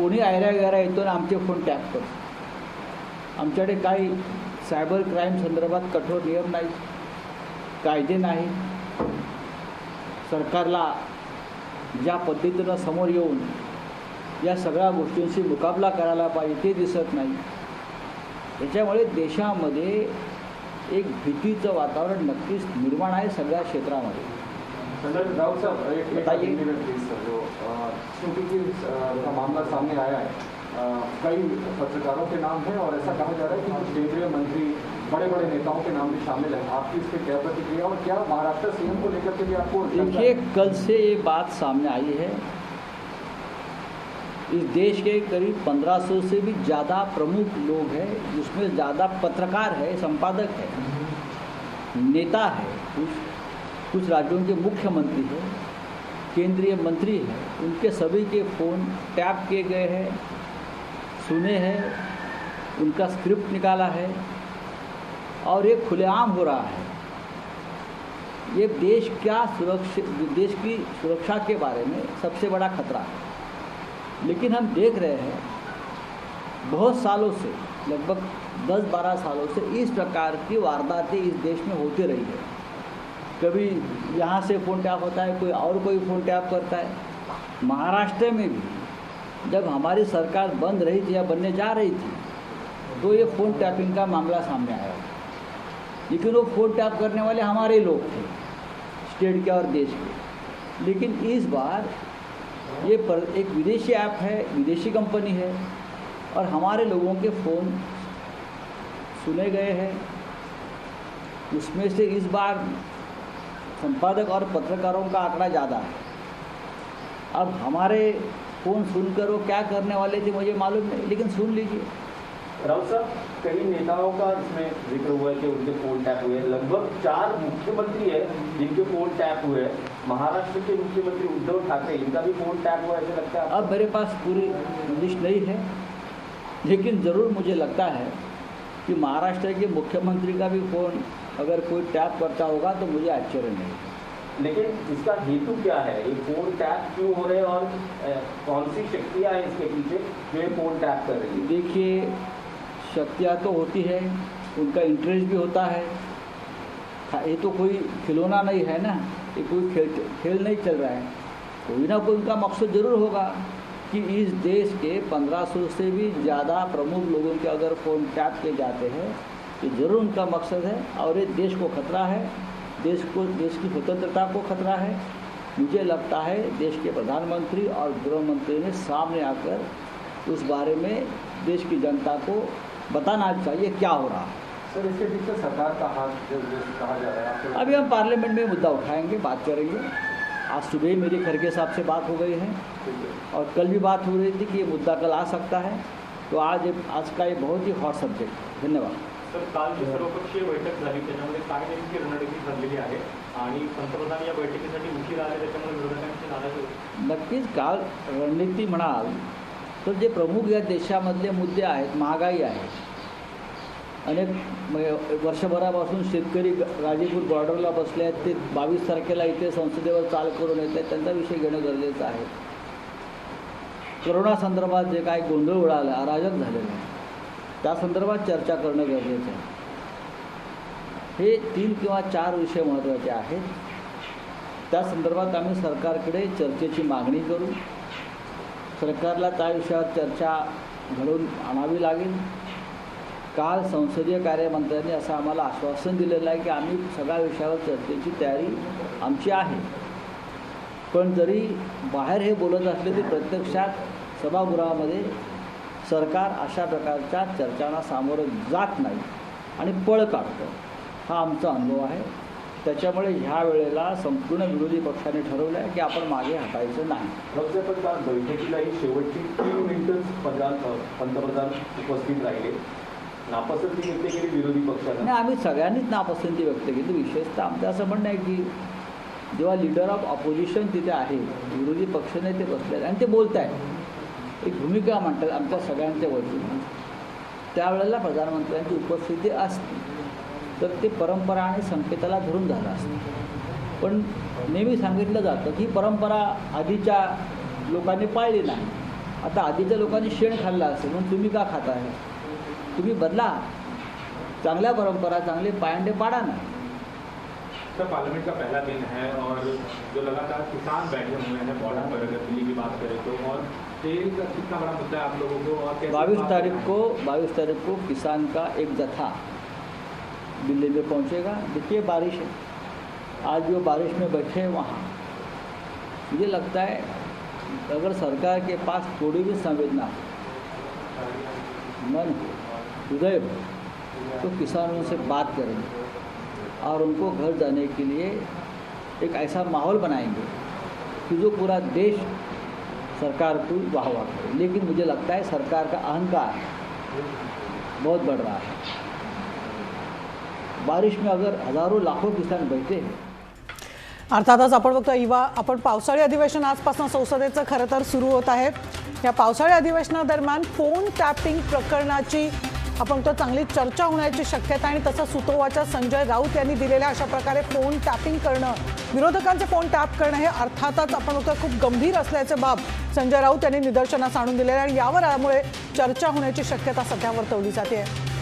कोणी आयऱ्या येतो आणि आमचे फोन टॅप करतो. आमच्याकडे काही सायबर क्राईम संदर्भात कठोर नियम नाही, कायदे नाही. सरकारला ज्या पद्धतीनं समोर येऊन या सगळ्या गोष्टींशी मुकाबला करायला पाहिजे ते दिसत नाही. त्याच्यामुळे देशामध्ये एक भीतीचं वातावरण नक्कीच निर्माण आहे सगळ्या क्षेत्रामध्ये. राउत साहब, एक प्लीज सर, जो क्योंकि मामला सामने आया है, कई पत्रकारों के नाम हैं और ऐसा कहा जा रहा है कि कुछ केंद्रीय मंत्री, बड़े बड़े नेताओं के नाम भी शामिल हैं. आपकी इस पर क्या प्रतिक्रिया और क्या महाराष्ट्र सीएम को लेकर के भी आपको? देखिए, कल से ये बात सामने आई है. इस देश के करीब 1500 से भी ज़्यादा प्रमुख लोग हैं, जिसमें ज़्यादा पत्रकार है, संपादक है, नेता है, कुछ राज्यों के मुख्यमंत्री हैं, केंद्रीय मंत्री हैं, उनके सभी के फ़ोन टैप किए गए हैं, सुने हैं, उनका स्क्रिप्ट निकाला है और ये खुलेआम हो रहा है. ये देश की सुरक्षा के बारे में सबसे बड़ा खतरा है. लेकिन हम देख रहे हैं बहुत सालों से, लगभग 10-12 सालों से इस प्रकार की वारदातें इस देश में होती रही है. कभी यहाँ से फ़ोन टैप होता है, कोई फ़ोन टैप करता है. महाराष्ट्र में भी जब हमारी सरकार बंद रही थी या बनने जा रही थी तो ये फ़ोन टैपिंग का मामला सामने आया. लेकिन वो फ़ोन टैप करने वाले हमारे लोग थे, स्टेट के और देश के. लेकिन इस बार ये एक विदेशी ऐप है, विदेशी कंपनी है और हमारे लोगों के फ़ोन सुने गए हैं. उसमें से इस बार संपादक और पत्रकारों का आंकड़ा ज़्यादा है. अब हमारे फ़ोन सुनकर वो क्या करने वाले थे मुझे मालूम नहीं, लेकिन सुन लीजिए. राउत साहब, कई नेताओं का इसमें जिक्र हुआ है कि उनके फ़ोन टैप हुए. लगभग 4 मुख्यमंत्री है जिनके फ़ोन टैप हुए. महाराष्ट्र के मुख्यमंत्री उद्धव ठाकरे, इनका भी फ़ोन टैप हुआ ऐसा लगता है? अब मेरे पास पूरी लिस्ट नहीं है, लेकिन ज़रूर मुझे लगता है कि महाराष्ट्र के मुख्यमंत्री का भी फ़ोन अगर कोई टैप करता होगा तो मुझे आश्चर्य नहीं. लेकिन इसका हेतु क्या है? ये फ़ोन टैप क्यों हो रहे हैं और कौन सी शक्तियाँ हैं इसके पीछे जो ये फ़ोन टैप कर रही है? देखिए, शक्तियाँ तो होती है, उनका इंटरेस्ट भी होता है. ये तो कोई खिलौना नहीं है ना, ये कोई खेल नहीं चल रहा है. कोई ना कोई उनका मकसद ज़रूर होगा कि इस देश के 1500 से भी ज़्यादा प्रमुख लोगों के अगर फ़ोन टैप किए जाते हैं तो ज़रूर उनका मकसद है. और ये देश को खतरा है, देश की स्वतंत्रता को खतरा है. मुझे लगता है देश के प्रधानमंत्री और गृह मंत्री ने सामने आकर उस बारे में देश की जनता को बताना चाहिए क्या हो रहा है. सर, इसके पीछे सरकार का हाथ जो कहा जा रहा है, अभी हम पार्लियामेंट में मुद्दा उठाएंगे, बात करेंगे. आज सुबह ही मेरी खड़गे साहब से बात हो गई है और कल भी बात हो रही थी कि ये मुद्दा कल आ सकता है. तो आज का ये बहुत ही हॉट सब्जेक्ट है. धन्यवाद. सर, काल जी सर्वपक्षीय बैठक झाली, त्याच्यामध्ये काय नेमकी रणनीती ठरलेली आहे आणि पंतप्रधान या बैठकीसाठी उशीर आले त्याच्यामुळे विरोधकांची नाराजी होती? नक्कीच काल रणनीती म्हणाल तर जे प्रमुख या देशामधले मुद्दे आहेत, महागाई आहे, अनेक वर्षभरापासून शेतकरी गाजीपूर बॉर्डरला बसले आहेत, ते 22 तारखेला इथे संसदेवर चाल करून येत आहेत, त्यांचा विषय घेणं गरजेचं आहे. कोरोना संदर्भात जे काय गोंधळ उडाला, अराजक झालेलं आहे, त्या संदर्भात चर्चा करणं गरजेचं आहे. हे 3 किंवा 4 विषय महत्त्वाचे आहेत. त्या संदर्भात आम्ही सरकारकडे चर्चेची मागणी करू. सरकारला त्या विषयावर चर्चा घडवून आणावी लागेल. काल संसदीय कार्यमंत्र्यांनी असं आम्हाला आश्वासन दिलेलं आहे की आम्ही सगळ्या विषयावर चर्चेची तयारी आमची आहे. पण जरी बाहेर हे बोलत असले तरी प्रत्यक्षात सभागृहामध्ये सरकार अशा प्रकारच्या चर्चांना सामोरं जात नाही आणि पळ काढतं. हा आमचा अनुभव आहे. त्याच्यामुळे ह्या वेळेला संपूर्ण विरोधी पक्षाने ठरवलं आहे की आपण मागे हटायचं नाही. लोकसभा बैठकीलाही शेवटची 3 मिनिटच पंतप्रधान उपस्थित राहिले. नापसंती व्यक्त केली विरोधी पक्षाने? नाही, आम्ही सगळ्यांनीच नापसंती व्यक्त केली. विशेषतः आमचं असं म्हणणं आहे की जेव्हा लीडर ऑफ ऑपोजिशन तिथे आहे, विरोधी पक्षनेते बसले आणि ते बोलत आहेत, एक भूमिका म्हणतात आमच्या सगळ्यांच्या वतीने, त्यावेळेला प्रधानमंत्र्यांची उपस्थिती असते तर ते परंपरा आणि संकेताला धरून झालं असतं. पण नेहमी सांगितलं जातं की परंपरा आधीच्या लोकांनी पाळली नाही. आता आधीच्या लोकांनी शेण खाल्लं असेल म्हणून तुम्ही का खाताय? तुम्ही बदला, चांगल्या परंपरा, चांगले पायंडे पाड़ा ना। सर, पार्लियामेंट का पहला दिन है और जो लगातार किसान बैठे हुए हैं बॉर्डर पर, अगर दिल्ली की बात करें तो, और तेल का कितना बड़ा मुद्दा है आप लोगों को? और 22 तारीख को किसान का एक जत्था दिल्ली में पहुंचेगा। देखिए बारिश है, आज जो बारिश में बैठे हैं वहाँ, मुझे लगता है अगर सरकार के पास थोड़ी भी संवेदना मन हो, हृदय हो, तो किसानों से बात करेंगे और उनको घर जाने के लिए एक ऐसा माहौल बनाएंगे कि जो पूरा देश सरकार को वाह वाह करे। लेकिन मुझे लगता है सरकार का अहंकार बहुत बढ़ रहा है। बारिश में अगर हजारों लाखों किसान बैठे हैं, अर्थातच आपण बघतो आपण पावसाळी अधिवेशन आजपासून संसदेचं खरं तर सुरू होत आहे। या पावसाळी अधिवेशनादरम्यान फोन टॅपिंग प्रकरणाची आपण तो चांगली चर्चा होण्याची शक्यता आणि तसं सुतोवाच्या संजय राऊत यांनी दिलेल्या अशा प्रकारे फोन टॅपिंग करणं, विरोधकांचे फोन टॅप करणं हे अर्थातच आपण बघतो खूप गंभीर असल्याचे बाब संजय राऊत यांनी निदर्शनास आणून दिलेले आणि यामुळे चर्चा होण्याची शक्यता सध्या वर्तवली जाते आहे।